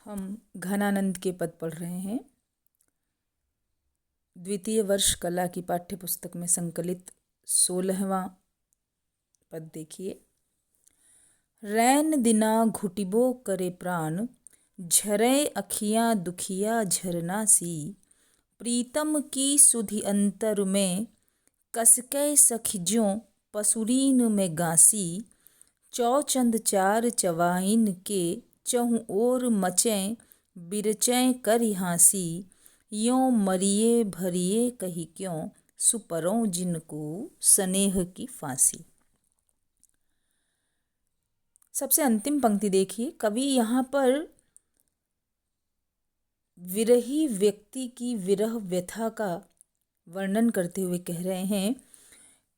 हम घनानंद के पद पढ़ रहे हैं। द्वितीय वर्ष कला की पाठ्य पुस्तक में संकलित 16वां पद देखिए। रैन दिना घुटिबो करे प्राण, झरे अखियाँ दुखिया झरना सी। प्रीतम की सुधि अंतर में, कसकै सखिज्यों पसुरीन में गासी। चौचंद चार चवाइन के, चहुँ ओर मचें बिरचें करि हाँसी। यों मरिए भरिए कहि क्यों, सुपरों जिनको स्नेह की फांसी। सबसे अंतिम पंक्ति देखिए। कवि यहाँ पर विरही व्यक्ति की विरह व्यथा का वर्णन करते हुए कह रहे हैं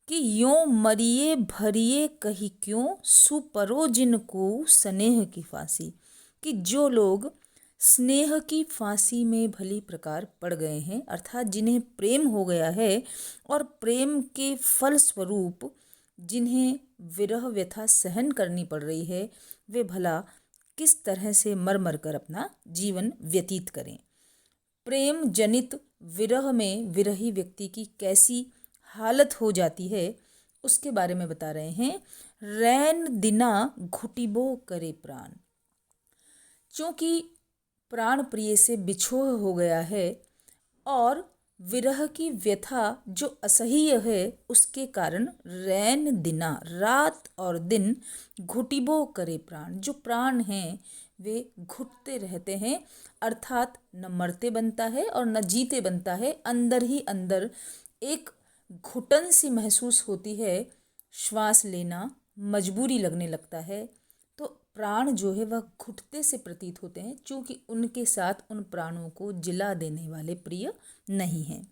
कि यों मरिए भरिए कही क्यों, सुपरो जिनको स्नेह की फांसी। कि जो लोग स्नेह की फांसी में भली प्रकार पड़ गए हैं, अर्थात जिन्हें प्रेम हो गया है और प्रेम के फल स्वरूप जिन्हें विरह व्यथा सहन करनी पड़ रही है, वे भला किस तरह से मर मर कर अपना जीवन व्यतीत करें। प्रेम जनित विरह में विरही व्यक्ति की कैसी हालत हो जाती है, उसके बारे में बता रहे हैं। रैन दिना घुटिबो करे प्राण। चूँकि प्राण प्रिय से बिछोह हो गया है और विरह की व्यथा जो असह्य है, उसके कारण रैन दिना रात और दिन, घुटिबो करे प्राण, जो प्राण हैं वे घुटते रहते हैं, अर्थात न मरते बनता है और न जीते बनता है। अंदर ही अंदर एक घुटन सी महसूस होती है, श्वास लेना मजबूरी लगने लगता है। तो प्राण जो है वह घुटते से प्रतीत होते हैं, क्योंकि उनके साथ उन प्राणों को जिला देने वाले प्रिय नहीं हैं।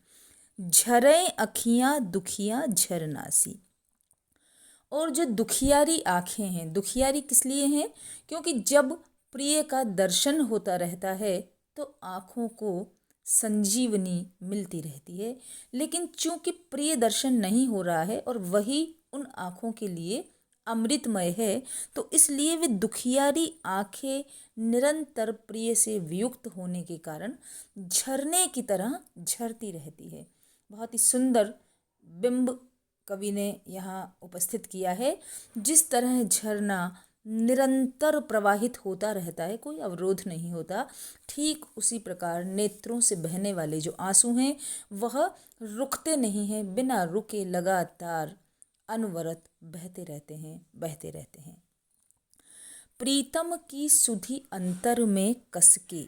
झरे अखियाँ दुखियाँ झरनासी। और जो दुखियारी आँखें हैं, दुखियारी किस लिए हैं? क्योंकि जब प्रिय का दर्शन होता रहता है तो आँखों को संजीवनी मिलती रहती है, लेकिन चूंकि प्रिय दर्शन नहीं हो रहा है और वही उन आँखों के लिए अमृतमय है, तो इसलिए वे दुखियारी आँखें निरंतर प्रिय से वियुक्त होने के कारण झरने की तरह झरती रहती है। बहुत ही सुंदर बिंब कवि ने यहाँ उपस्थित किया है। जिस तरह झरना निरंतर प्रवाहित होता रहता है, कोई अवरोध नहीं होता, ठीक उसी प्रकार नेत्रों से बहने वाले जो आंसू हैं वह रुकते नहीं हैं, बिना रुके लगातार अनवरत बहते रहते हैं, बहते रहते हैं। प्रीतम की सुधि अंतर में कसके।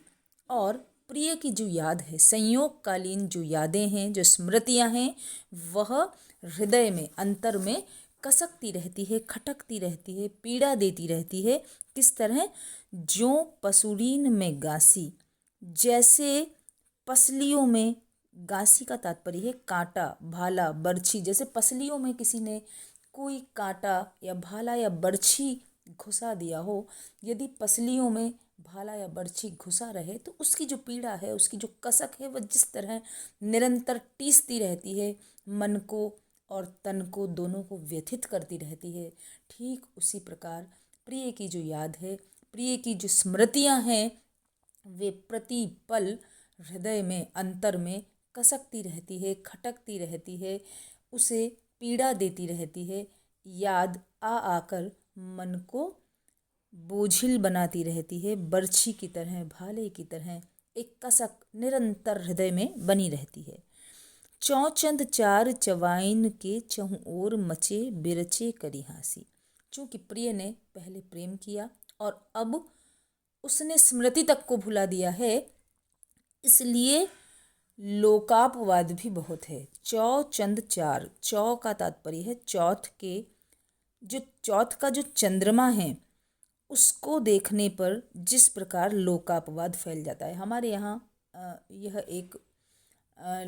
और प्रिय की जो याद है, संयोगकालीन जो यादें हैं, जो स्मृतियां हैं, वह हृदय में अंतर में कसकती रहती है, खटकती रहती है, पीड़ा देती रहती है। किस तरह? ज्यों पसुरीन में गासी, जैसे पसलियों में, गासी का तात्पर्य है कांटा, भाला, बर्छी। जैसे पसलियों में किसी ने कोई कांटा या भाला या बर्छी घुसा दिया हो, यदि पसलियों में भाला या बर्छी घुसा रहे तो उसकी जो पीड़ा है, उसकी जो कसक है, वह जिस तरह निरंतर टीसती रहती है, मन को और तन को दोनों को व्यथित करती रहती है, ठीक उसी प्रकार प्रिय की जो याद है, प्रिय की जो स्मृतियां हैं, वे प्रति पल हृदय में, अंतर में कसकती रहती है, खटकती रहती है, उसे पीड़ा देती रहती है। याद आ आकर मन को बोझिल बनाती रहती है, बर्छी की तरह, भाले की तरह एक कसक निरंतर हृदय में बनी रहती है। चौचंद चार चवाइन के, चहुँ ओर मचे बिरचे करी हाँसी। चूँकि प्रिय ने पहले प्रेम किया और अब उसने स्मृति तक को भुला दिया है, इसलिए लोकापवाद भी बहुत है। चौचंद चार, चौ का तात्पर्य है चौथ के, जो चौथ का जो चंद्रमा है उसको देखने पर जिस प्रकार लोकापवाद फैल जाता है। हमारे यहाँ यह एक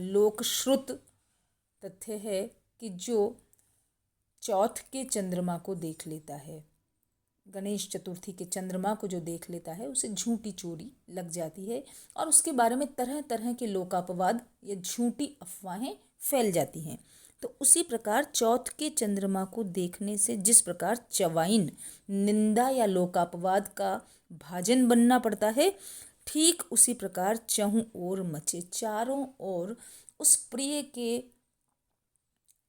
लोकश्रुत तथ्य है कि जो चौथ के चंद्रमा को देख लेता है, गणेश चतुर्थी के चंद्रमा को जो देख लेता है, उसे झूठी चोरी लग जाती है और उसके बारे में तरह तरह के लोकापवाद या झूठी अफवाहें फैल जाती हैं। तो उसी प्रकार चौथ के चंद्रमा को देखने से जिस प्रकार चवाइन, निंदा या लोकापवाद का भाजन बनना पड़ता है, ठीक उसी प्रकार चहुं ओर मचे, चारों ओर उस प्रिय के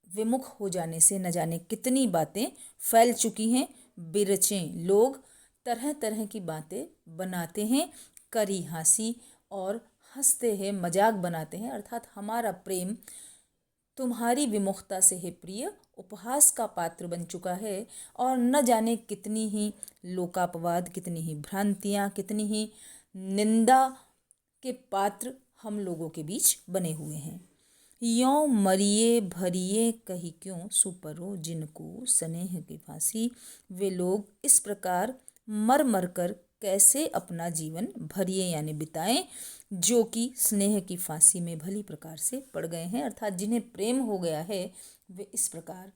विमुख हो जाने से न जाने कितनी बातें फैल चुकी हैं। बिरचें, लोग तरह तरह की बातें बनाते हैं, करी हंसी और हंसते हैं, मजाक बनाते हैं। अर्थात हमारा प्रेम तुम्हारी विमुखता से है प्रिय उपहास का पात्र बन चुका है और न जाने कितनी ही लोकापवाद, कितनी ही भ्रांतियाँ, कितनी ही निंदा के पात्र हम लोगों के बीच बने हुए हैं। यों मरिए भरिए कही क्यों, सुपरो जिनको स्नेह की फांसी। वे लोग इस प्रकार मर मर कर कैसे अपना जीवन भरिए यानी बिताएं, जो कि स्नेह की फांसी में भली प्रकार से पड़ गए हैं। अर्थात जिन्हें प्रेम हो गया है वे इस प्रकार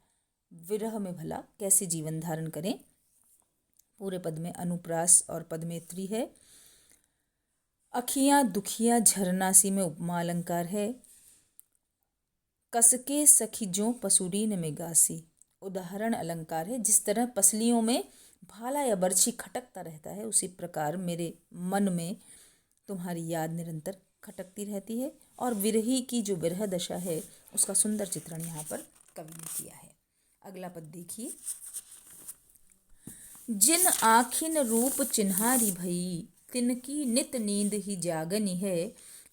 विरह में भला कैसे जीवन धारण करें। पूरे पद में अनुप्रास और पद में त्री है। अखियाँ दुखिया झरनासी में उपमा अलंकार है। कसके सखी जो पसुरीन में गासी, उदाहरण अलंकार है। जिस तरह पसलियों में भाला या बर्छी खटकता रहता है, उसी प्रकार मेरे मन में तुम्हारी याद निरंतर खटकती रहती है। और विरही की जो विरह दशा है उसका सुंदर चित्रण यहाँ पर कवि ने किया है। अगला पद देखिए। जिन आखिन रूप चिन्हारी भई, तिनकी नित नींद ही जागनी है।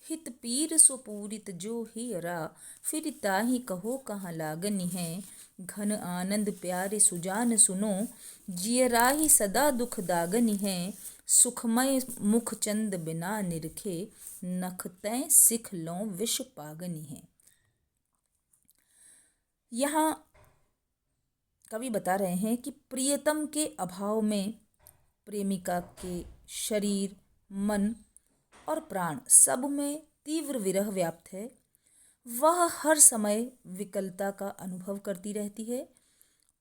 हित पीर सुपूरित जो हियरा, फिर ताहि कहो कहाँ लागनी है। घन आनंद प्यारे सुजान सुनो, जियराही सदा दुख दागनी है। सुखमय मुख चंद बिना निरखे, नखतैं सिख लो विष पागनी है। यहाँ कवि बता रहे हैं कि प्रियतम के अभाव में प्रेमिका के शरीर, मन और प्राण सब में तीव्र विरह व्याप्त है। वह हर समय विकलता का अनुभव करती रहती है।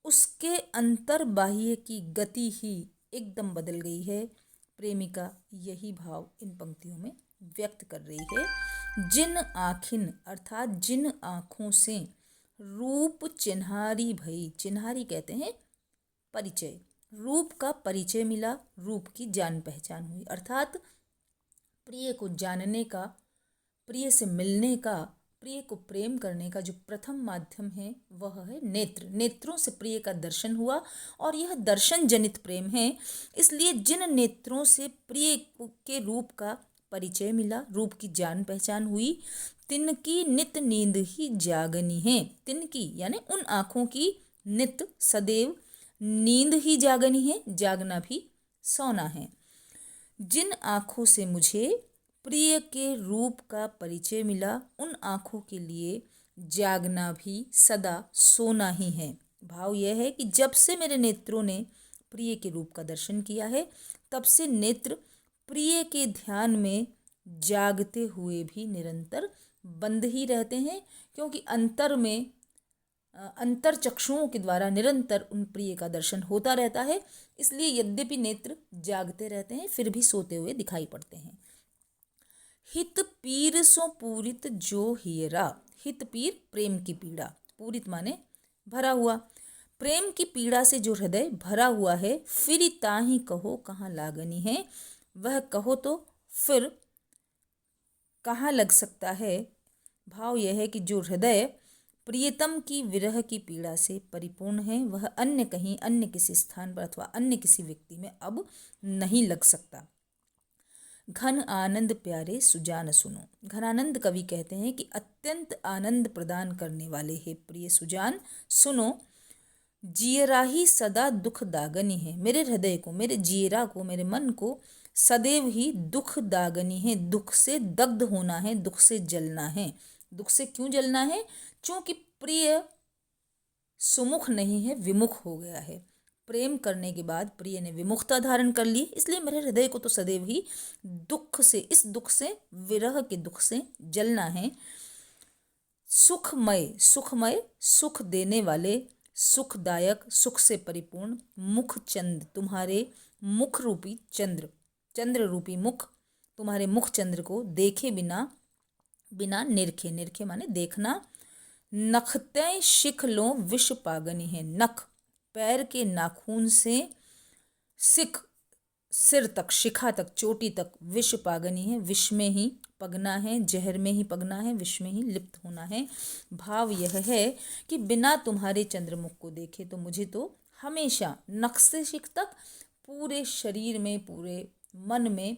उसके अंतर्बाह्य की गति ही एकदम बदल गई है। प्रेमिका यही भाव इन पंक्तियों में व्यक्त कर रही है। जिन आखिन अर्थात जिन आँखों से रूप चिन्हारी भई, चिन्हारी कहते हैं परिचय, रूप का परिचय मिला, रूप की जान पहचान हुई। अर्थात प्रिय को जानने का, प्रिय से मिलने का, प्रिय को प्रेम करने का जो प्रथम माध्यम है वह है नेत्र। नेत्रों से प्रिय का दर्शन हुआ और यह दर्शन जनित प्रेम है। इसलिए जिन नेत्रों से प्रिय के रूप का परिचय मिला, रूप की जान पहचान हुई, तिनकी नित नींद ही जागनी है। तिनकी यानी उन आँखों की नित सदैव नींद ही जागनी है, जागना भी सोना है। जिन आँखों से मुझे प्रिय के रूप का परिचय मिला, उन आँखों के लिए जागना भी सदा सोना ही है। भाव यह है कि जब से मेरे नेत्रों ने प्रिय के रूप का दर्शन किया है, तब से नेत्र प्रिय के ध्यान में जागते हुए भी निरंतर बंद ही रहते हैं, क्योंकि अंतर चक्षुओं के द्वारा निरंतर उन प्रिय का दर्शन होता रहता है। इसलिए यद्यपि नेत्र जागते रहते हैं, फिर भी सोते हुए दिखाई पड़ते हैं। हित पीर सो पूरित जो हियरा, हित पीर प्रेम की पीड़ा, पूरित माने भरा हुआ, प्रेम की पीड़ा से जो हृदय भरा हुआ है। फिर ताहि कहो कहाँ लागनी है, वह कहो तो फिर कहाँ लग सकता है। भाव यह है कि जो हृदय प्रियतम की विरह की पीड़ा से परिपूर्ण है, वह अन्य कहीं, अन्य किसी स्थान पर अथवा अन्य किसी व्यक्ति में अब नहीं लग सकता। घन आनंद प्यारे सुजान सुनो, घनानंद कवि कहते हैं कि अत्यंत आनंद प्रदान करने वाले हे प्रिय सुजान सुनो। जियरा ही सदा दुख दागनी है, मेरे हृदय को, मेरे जियरा को, मेरे मन को सदैव ही दुख दागनी है, दुख से दग्ध होना है, दुख से जलना है। दुख से क्यों जलना है? क्योंकि प्रिय सुमुख नहीं है, विमुख हो गया है। प्रेम करने के बाद प्रिय ने विमुखता धारण कर ली, इसलिए मेरे हृदय को तो सदैव ही दुख से, इस दुख से, विरह के दुख से जलना है। सुखमय, सुखमय सुख देने वाले, सुखदायक, सुख से परिपूर्ण मुख चंद, तुम्हारे मुख रूपी चंद्र, चंद्र रूपी मुख, तुम्हारे मुख चंद्र को देखे बिना, बिना निरखे, निरखे माने देखना। नखतैं शिख लो विष पागनी है, नख पैर के नाखून से सिख सिर तक, शिखा तक, चोटी तक विष पागनी है, विष में ही पगना है, जहर में ही पगना है, विष में ही लिप्त होना है। भाव यह है कि बिना तुम्हारे चंद्रमुख को देखे तो मुझे तो हमेशा नख से शिख तक पूरे शरीर में, पूरे मन में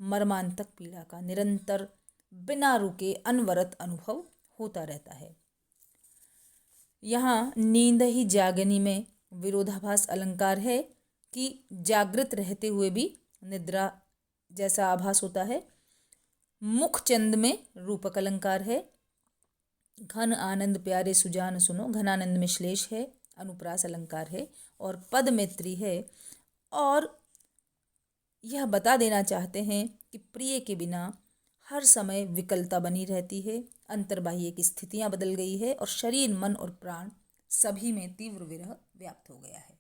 मर्मांतक पीड़ा का निरंतर बिना रुके अनवरत अनुभव होता रहता है। यहाँ नींद ही जागनी में विरोधाभास अलंकार है कि जागृत रहते हुए भी निद्रा जैसा आभास होता है। मुख चंद में रूपक अलंकार है। घन आनंद प्यारे सुजान सुनो, घनानंद में श्लेष है, अनुप्रास अलंकार है और पद में त्रि है। और यह बता देना चाहते हैं कि प्रिय के बिना हर समय विकलता बनी रहती है, अंतर्बाह्य की स्थितियां बदल गई है और शरीर, मन और प्राण सभी में तीव्र विरह व्याप्त हो गया है।